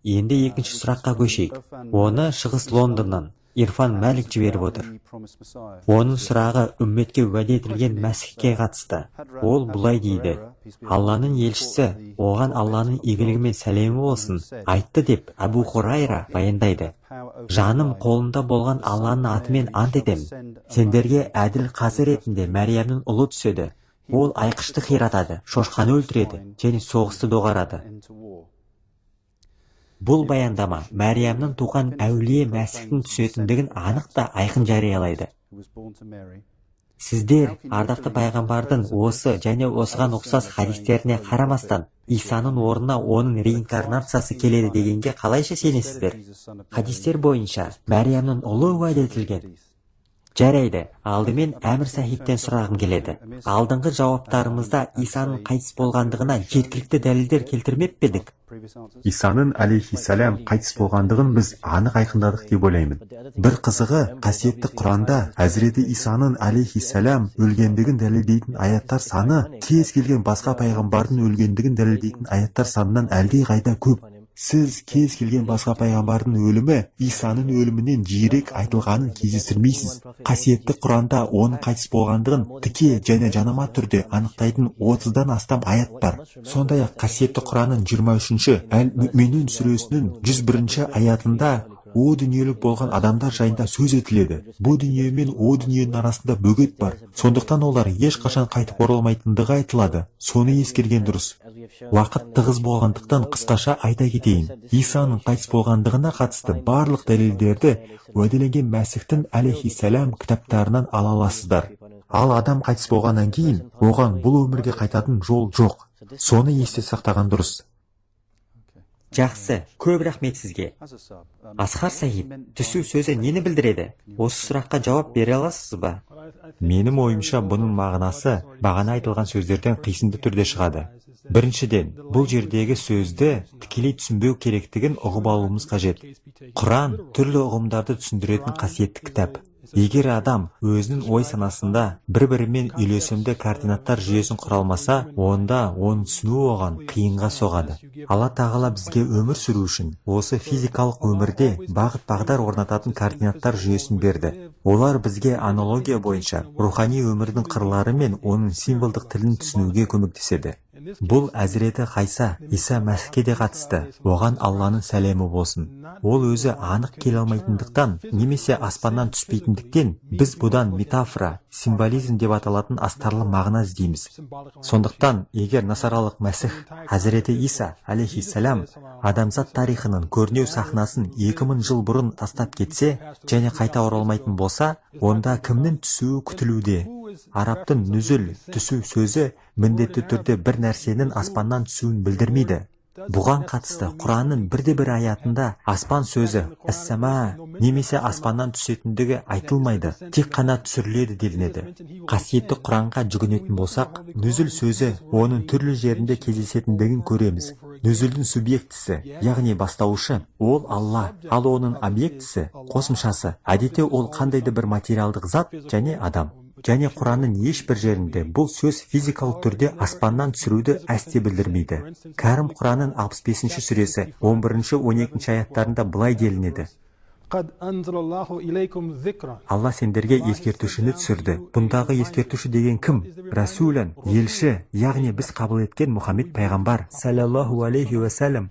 Енді екінші сұраққа көшейік. Оны шығыс Лондоннан Ирфан Мәлик жіберіп отыр. Оның сұрағы үмметке уәде етілген Мәсіхке қатысты. Ол бұлай дейді: Алланың елшісі оған Алланың игілігі мен сәлемі болсын айтты деп Абу Хурайра баяндайды. Жаным қолында болған Алланың атымен ант етемін. Сендерге әділ қазы ретінде Мәриямның ұлы түседі. Ол айқышты қиратады, шошқаны өлтіреді және соғысты доғарады. Бұл баяндама Мәриямның туған әулие Мәсіхтің түсетіндігін анық та айқын жариялайды. Сіздер ардақты пайғамбардың осы және осыған ұқсас хадистеріне қарамастан Исаның орнына оның реинкарнациясы келеді дегенге қалайша сенесіздер? Хадистер бойынша Мәриямның ұлы уәде етілген. Жарайды, алдымен Әмір Сахибтен сұрағым келеді. Алдыңғы жауаптарымызда Исаның қайтыс болғандығына жеткілікті дәлелдер келтірмеп пе едік? Исаның алейхиссалям қайтыс болғандығын біз анық айқындадық деп ойлаймын. Бір қызығы, қасиетті Құранда Әзіреті Исаның алейхиссалям өлгендігін дәлелдейтін аяттар саны кез келген басқа пайғамбардың өлгендігін дәлелдейтін аяттар санынан әлдеқайда көп. Сіз кез келген басқа пайғамбардың өлімі Исаның өлімінен жиірек айтылғанын кездестірмейсіз. Қасиетті Құранда оның қайтыс болғандығын тіке және жанама түрде анықтайтын 30-дан астам аят бар. Сондай-ақ қасиетті Құранның 23-ші Әл-Мүъминун сүресінің 101-ші аятында о дүниелік болған адамдар жайында сөз етіледі. Бұл дүние мен о дүниенің арасында бөгет бар. Сондықтан олар ешқашан қайтып оралмайтындығы айтылады. Соны ескерген дұрыс. Уақыт тығыз болғандықтан қысқаша айта кетейін. Исаның қайтыс болғандығына қатысты барлық дәлелдерді уәделенген Мәсіхтің алейхиссалям кітаптарынан ала аласыздар. Ал адам қайтыс болғаннан кейін оған бұл өмірге қайтатын жол жоқ. Соны есте сақтаған дұрыс. Жақсы, көп рахмет сізге. Асқар Сахиб, түсу сөзі нені білдіреді? Осы сұраққа жауап бере аласыз ба? Менің ойымша бұның мағынасы бағана айтылған сөздерден қисынды түрде шығады. Біріншіден, бұл жердегі сөзді тікелей түсінбеу керектігін ұғып алуымыз қажет. Құран түрлі ұғымдарды түсіндіретін қасиетті кітап. Егер адам өзінің ой санасында бір-бірімен үйлесімді координаттар жүйесін құра алмаса, онда оны түсіну оған қиынға соғады. Алла тағала бізге өмір сүру үшін осы физикалық өмірде бағыт-бағдар орнататын координаттар жүйесін берді. Олар бізге аналогия бойынша рухани өмірдің қырлары мен оның символдық тілін түсінуге көмектеседі. Бұл Әзіреті Қайса, Иса Мәсіхке де қатысты. Оған Алланың сәлемі болсын. Ол өзі анық келе алмайтындықтан, немесе аспаннан түспейтіндіктен, біз бұдан метафора, символизм деп аталатын астарлы мағына іздейміз. Сондықтан, егер насаралық Мәсіх, Әзіреті Иса, алейхиссалям, адамзат тарихының көрнеу сахнасын 2000 жыл бұрын тастап кетсе, және қайта оралмайтын болса, онда кімнің түсуі күтілуде? Арабтың нүзіл, түсу сөзі міндетті түрде бір нәрсенің аспаннан түсуін білдірмейді. Бұған қатысты Құранның бірде-бір аятында аспан сөзі әс-сама немесе аспаннан түсетіндігі айтылмайды, тек қана түсіріледі делінеді. Қасиетті Құранға жүгінетін болсақ, нүзіл сөзі оның түрлі жерінде кездесетіндігін көреміз. Нүзілдің субъектісі, яғни бастаушы, ол Алла, ал оның объектісі, қосымшасы, әдетте ол қандайды бір материалдық зат және адам. Және Құранның ешбір жерінде бұл сөз физикалық түрде аспаннан түсіруді әсте білдірмейді. Кәрім Құранның 65-ші сүресі 11-12 аяттарында былай делінеді: Алла сендерге ескертушіні түсірді. Бұндағы ескертуші деген кім? Расулан, елші, яғни біз қабыл еткен Мұхаммед пайғамбар саллаллаху алейхи уассалам.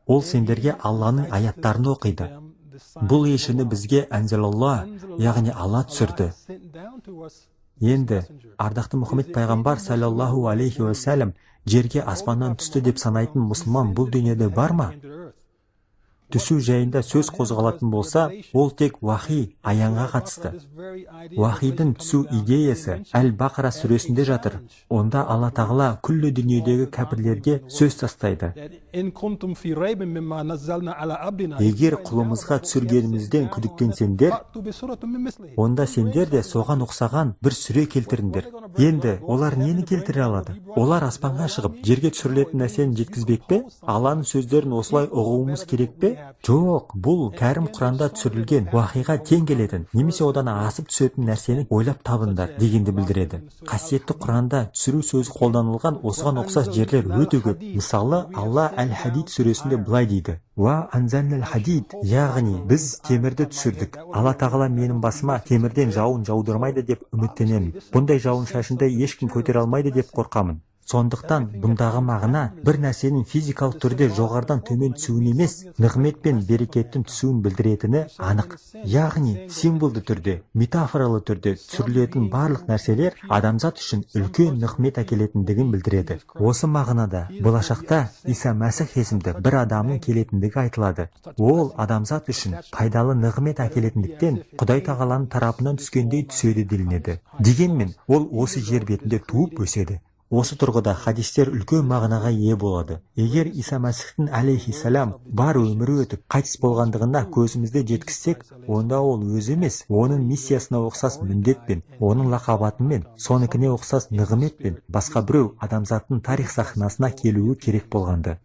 Ол сендерге Алланың аяттарын оқиды. Бұл елшіні бізге әнзелалла, яғни Алла түсірді. Енді, ардақты Мұхаммед пайғамбар саллаллаху алейхи уассалам жерге аспаннан түсті деп санайтын мұсылман бұл дүниеде бар ма? Түсу жайында сөз қозғалатын болса, ол тек уахи, аянға қатысты. Уахидің түсу идеясы Әл-Бақара сүресінде жатыр. Онда Алла тағала күллі дүниедегі кәпірлерге сөз тастайды. Егер құлымызға түсіргенімізден күдіктенсеңдер, онда сендер де соған ұқсаған бір сүре келтіріңдер. Енді олар нені келтіре алады? Олар аспанға шығып, жерге түсірілетін нәрсені жеткізбек пе? Алланың сөздерін осылай ұғуымыз керек пе? Жоқ, бұл кәрім Құранда түсірілген уақиға тең келетін, немесе одан асып түсетін нәрсені ойлап табыңдар дегенді білдіреді. Қасиетті Құранда түсіру сөзі қолданылған осыған ұқсас жерлер өте көп. Мысалы, Алла Әл-Хадид сүресінде былай дейді: «Ва анзалнал хадид», яғни біз темірді түсірдік. Алла тағала менің басыма темірден жауын жаудырмайды деп үміттенемін. Бұндай жауын шашынды ешкім көтере алмайды деп қорқамын. Сондықтан бұндағы мағына бір нәрсенің физикалық түрде жоғарыдан төмен түсуін емес, нығмет пен берекеттің түсуін білдіретіні анық. Яғни символды түрде, метафоралы түрде түсірілетін барлық нәрселер адамзат үшін үлкен нығмет әкелетіндігін білдіреді. Осы мағынада болашақта Иса Мәсіх есімді бір адамның келетіндігі айтылады. Ол адамзат үшін пайдалы нығмет әкелетіндіктен Құдай тағаланың тарапынан түскендей түседі делінеді. Дегенмен ол осы жер бетінде туып өседі. Осы тұрғыда хадистер үлкен мағынаға ие болады. Егер Иса Мәсіхтің алейхиссалам бар өмірі өтіп қайтыс болғандығына көзімізді жеткізсек, онда ол өзі емес, оның миссиясына ұқсас міндетпен, оның лақабатымен, соныкіне ұқсас нығметпен басқа біреу адамзаттың тарих сахнасына келуі керек болғанды.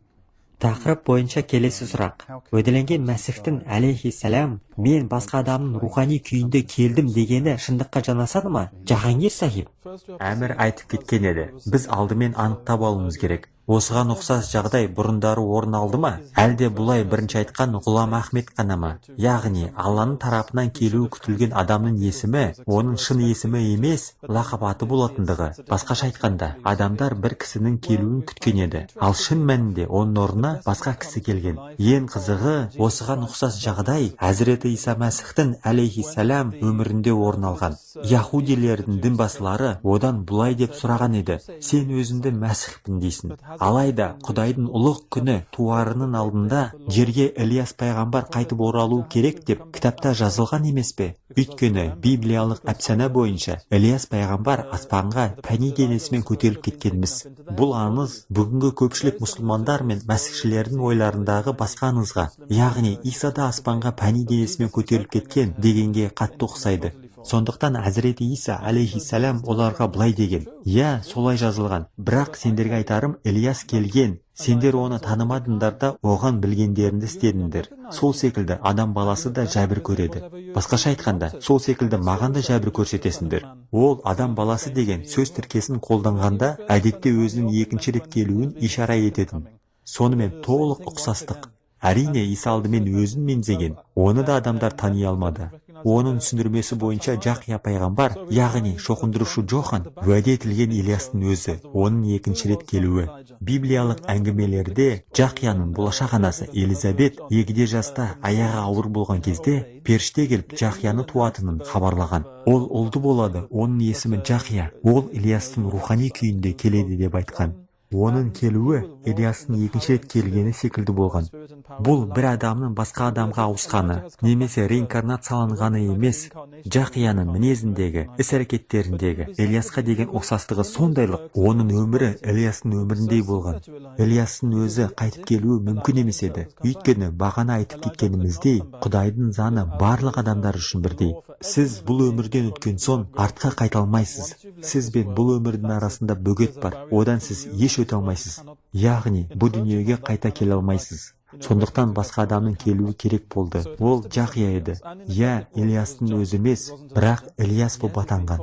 Тақырып бойынша келесі сұрақ. Өйделенген Мәсіхтің алейхиссалам мен басқа адамның рухани күйінде келдім дегені шындыққа жанасады ма? Жахангир сахиб Әмір айтып кеткен еді. Біз алдымен анықтап алуымыз керек. Осыған ұқсас жағдай бұрындары орын алды ма? Әлде бұлай бірінші айтқан Ғұлам Ахмет қана ма? Яғни Алланың тарапынан келуі күтілген адамның есімі, оның шын есімі емес, лақап аты болатындығы. Басқаша айтқанда, адамдар бір кісінің келуін күткен еді. Ал шын мәнінде оның орнына басқа кісі келген. Ең қызығы, осыған ұқсас жағдай Әзіреті Иса Мәсіхтің алейхиссалам өмірінде орын алған. Яһудилердің дінбасылары одан бұлай деп сұраған еді: сен өзіңді Мәсіхпін дейсің. Алайда Құдайдың ұлық күні туарының алдында жерге Ілияс пайғамбар қайтып оралу керек деп кітапта жазылған емес пе? Өйткені библиялық әпсана бойынша Ілияс пайғамбар аспанға пәни денесімен көтеріліп кеткенміз. Бұл аңыз бүгінгі көпшілік мұсылмандар мен мәсіхшілердің ойларындағы басқа аңызға, яғни Иса да аспанға пәни денесімен көтеріліп кеткен дегенге қатты ұқсайды. Сондықтан Әзіреті Иса алейхиссалам оларға былай деген: «Иә, солай жазылған. Бірақ сендерге айтарым, Ілияс келген. Сендер оны танымадыңдар да оған білгендеріңді істедіңдер. Сол секілді адам баласы да жәбір көреді. Басқаша айтқанда, сол секілді маған да жәбір көрсетесіңдер». Ол адам баласы деген сөз тіркесін қолданғанда әдетте өзінің екінші рет келуін ишара ететін. Сонымен толық ұқсастық. Әрине, Иса алдымен өзін меңзеген. Оны да адамдар тани алмады. Оның түсіндірмесі бойынша Жақия пайғамбар, яғни шоқындырушы Джохан, уәде етілген Ілиястың өзі, оның екінші рет келуі. Библиялық әңгімелерде Жақияның болашақ анасы Елизабет егде жаста аяғы ауыр болған кезде періште келіп Жақияны туатынын хабарлаған. Ол ұлды болады, оның есімі Жақия. Ол Ілиястың рухани күйінде келеді деп айтқан. Оның келуі Ілиястың екінші рет келгені секілді болған. Бұл бір адамның басқа адамға ауысқаны, немесе реинкарнацияланғаны емес. Жақияның мінезіндегі, іс-әрекеттеріндегі Ілиясқа деген ұқсастығы сондайлық. Оның өмірі Ілиястың өміріндей болған. Ілиястың өзі қайтып келуі мүмкін емес еді. Өйткені бағана айтып кеткеніміздей, Құдайдың заңы барлық адамдар үшін бірдей. Сіз бұл өмірден өткен соң артқа қайта алмайсыз. Сіз бен бұл өмірдің арасында бөгет бар. Одан сіз еш өте алмайсыз. Яғни, бұл дүниеге қайта келе алмайсыз. Сондықтан басқа адамның келуі керек болды. Ол Жақия еді. Я, Ілиястың өзі емес, бірақ Ілияс болып атанған.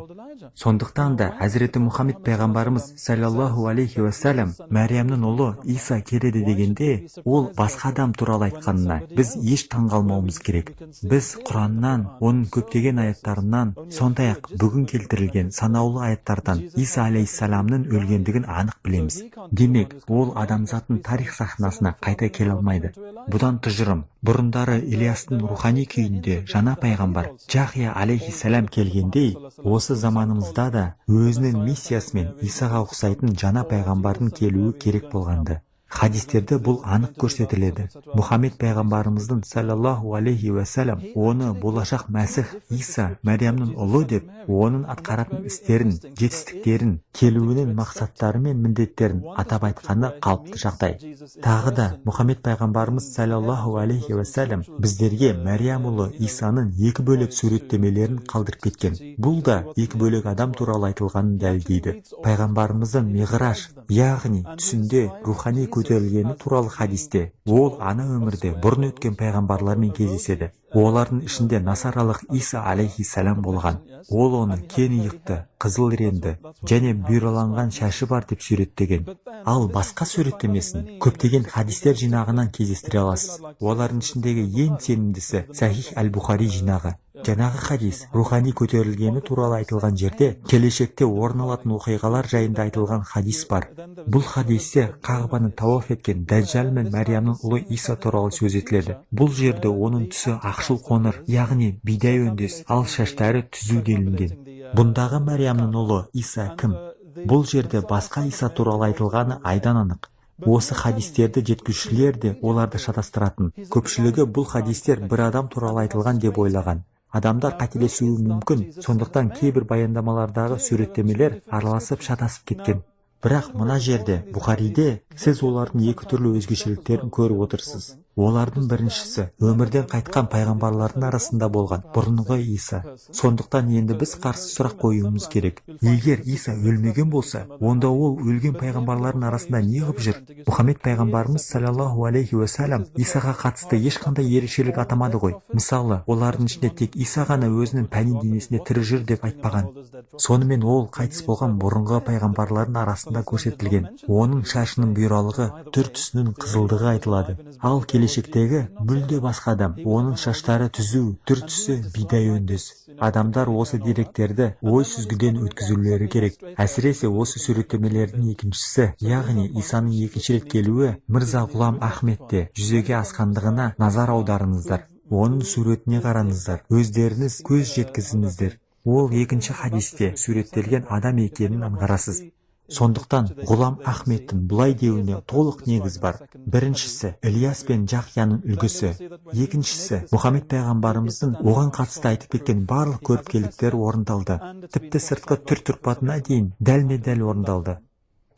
Сондықтан да Әзіреті Мұхаммед пайғамбарымыз саллаллаху алейхи уассалам Мәриямның ұлы Иса келеді дегенде, ол басқа адам туралы айтқанына біз еш таңғалмауымыз керек. Біз Құраннан, оның көптеген аяттарынан, сондай-ақ бүгін келтірілген санаулы аяттардан Иса алейхиссаламның өлгендігін анық білеміз. Демек, ол адамзаттың тарих сахнасына қайта келе алмайды. Бұдан тұжырым, бұрындары Ілиястың рухани күйінде жаңа пайғамбар Жақия алейхиссалам келгендей, осы заманымызда да өзінің миссиясымен Исаға ұқсайтын жаңа пайғамбардың келуі керек болғанды. Хадистерде бұл анық көрсетіледі. Мұхаммед пайғамбарымыздың саллаллаху алейхи уассалам оны болашақ Мәсіх Иса Мәриямның ұлы деп, оның атқаратын істерін, жетістіктерін, келуінің мақсаттары мен міндеттерін атап айтқаны қалыпты жағдай. Тағы да Мұхаммед пайғамбарымыз саллаллаху алейхи уассалам біздерге Мәриям ұлы Исаның екі бөлек суреттемелерін қалдырып кеткен. Бұл да екі бөлек адам туралы айтылғанын дәлелдейді. Пайғамбарымыздың миғраж, яғни түсінде рухани көтерілгені туралы хадисте ол ана өмірде бұрын өткен пайғамбарлармен кездеседі. Олардың ішінде насаралық Иса алейхиссалам болған. Ол оны кен иықты, қызыл ренді және бұйраланған шашы бар деп суреттеген. Ал басқа суреттемесін көптеген хадистер жинағынан кездестіре аласыз. Олардың ішіндегі ең сенімдісі Сахих әл-Бухари жинағы. Жаңағы хадис рухани көтерілгені туралы айтылған жерде келешекте орын алатын оқиғалар жайында айтылған хадис бар. Бұл хадисте Қағбаны тауаф еткен Дәджжал мен Мәриямның ұлы Иса туралы сөз етіледі. Бұл жерде оның түсі ақшыл қоңыр, яғни бидай өндес, ал шаштары түзу делінген. Бұндағы Мәриямның ұлы Иса кім? Бұл жерде басқа Иса туралы айтылғаны айдан анық. Осы хадистерді жеткізушілер де оларды шатастыратын. Көпшілігі бұл хадистер бір адам туралы айтылған деп ойлаған. Адамдар қателесуі мүмкін, сондықтан кейбір баяндамалардағы суреттемелер араласып шатасып кеткен. Бірақ мына жерде, Бұхариде, сіз олардың екі түрлі өзгешеліктерін көріп отырсыз. Олардың біріншісі өмірден қайтқан пайғамбарлардың арасында болған бұрынғы Иса. Сондықтан енді біз қарсы сұрақ қоюымыз керек. Егер Иса өлмеген болса, онда ол өлген пайғамбарлардың арасында не қылып жүр? Мұхаммед пайғамбарымыз саллаллаху алейхи уассалам Исаға қатысты ешқандай ерекшелік атамады ғой. Мысалы, олардың ішінде тек Иса ғана өзінің пәни денесінде тірі жүр деп айтпаған. Сонымен ол қайтыс болған бұрынғы пайғамбарлардың арасында көрсетілген. Оның шашының бұйралығы, түр-түсінің қызылдығы айтылады. Ал келешектегі мүлде басқа адам, оның шаштары түзу, түр-түсі бидай өндес. Адамдар осы деректерді ой сүзгіден өткізулері керек. Әсіресе осы суреттемелердің екіншісі, яғни Исаның екінші рет келуі Мырза Ғұлам Ахметте жүзеге асқандығына назар аударыңыздар. Оның суретіне қараңыздар, өздеріңіз көз жеткізіңіздер. Ол екінші хадисте суреттелген адам екенін аңғарасыз. Сондықтан Ғұлам Ахметтің бұлай деуіне толық негіз бар. Біріншісі Ильяс пен Жақияның үлгісі. Екіншісі Мұхаммед пайғамбарымыздың оған қатысты айтып кеткен барлық көріпкеліктері орындалды. Тіпті сыртқы түр-тұрпатына дейін дәлме-дәл орындалды.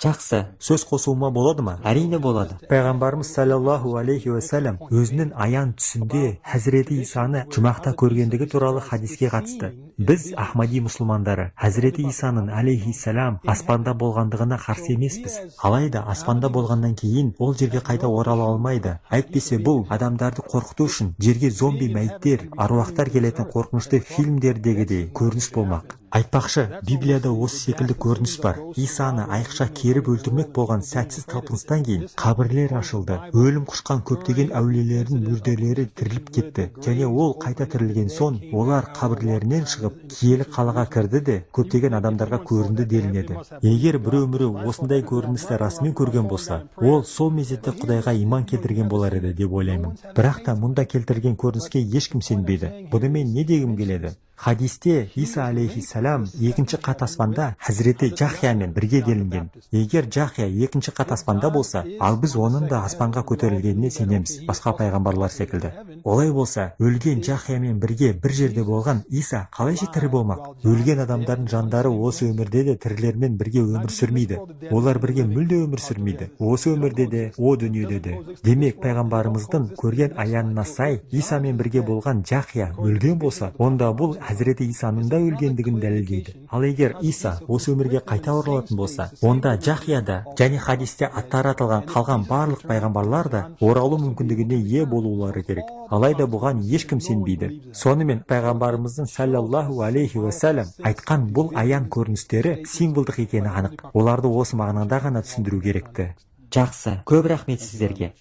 Жақсы, Сөз қосуыма болады ма? әрине болады. Пайғамбарымыз саллаллаху алейхи уассалам өзінің аян түсінде Хәзіреті Исаны жұмақта көргендігі туралы хадиске қатысты. Біз Ахмади мұсылмандары Хәзіреті Исаның алейхиссалам аспанда болғандығына қарсы емеспіз. Алайда аспанда болғаннан кейін ол жерге қайта орала алмайды. Әйтпесе бұл адамдарды қорқыту үшін жерге зомби мәйіттер, аруақтар келетін қорқынышты фильмдердегідей көрініс болмақ. Айтпақшы, Библияда осы секілді көрініс бар. Исаны айықша керіп өлтірмек болған сәтсіз талпыныстан кейін қабірлер ашылды. Өлім құшқан көптеген әулиелердің мүрделері тіріліп кетті. Және ол қайта тірілген соң, олар қабірлерінен шығып, киелі қалаға кірді де, көптеген адамдарға көрінді делінеді. Егер біреу-міреу осындай көріністі расымен көрген болса, ол сол мезетте Құдайға иман келтірген болар еді деп ойлаймын. Бірақ та мұнда келтірген көрініске ешкім сенбейді. Бұнымен не дегім келеді? Хадисте Иса алейхиссалам екінші қат аспанда Хәзіреті Жақиямен бірге делінген. Егер Жақия екінші қат аспанда болса, ал біз оның да аспанға көтерілгеніне сенеміз, басқа пайғамбарлар секілді. Олай болса, өлген Жақиямен бірге бір жерде болған Иса қалайша тірі болмақ? Өлген адамдардың жандары осы өмірде де тірілермен бірге өмір сүрмейді. Олар бірге мүлде өмір сүрмейді. Осы өмірде де, о дүниеде де. Демек, пайғамбарымыздың көрген аянына сай, Исамен бірге болған Жақия өлген болса, онда бұл Хәзіреті Исаның да өлгендігін дәлелдейді. Ал егер Иса осы өмірге қайта оралатын болса, онда Жақияда және хадисте аттары аталған қалған барлық пайғамбарлар да оралу мүмкіндігіне ие болулары керек. Алайда бұған ешкім сенбейді. Сонымен пайғамбарымыздың саллаллаху алейхи уассалам айтқан бұл аян көріністері символдық екені анық. Оларды осы мағынада ғана түсіндіру керекті. Жақсы, көп рахмет сіздерге.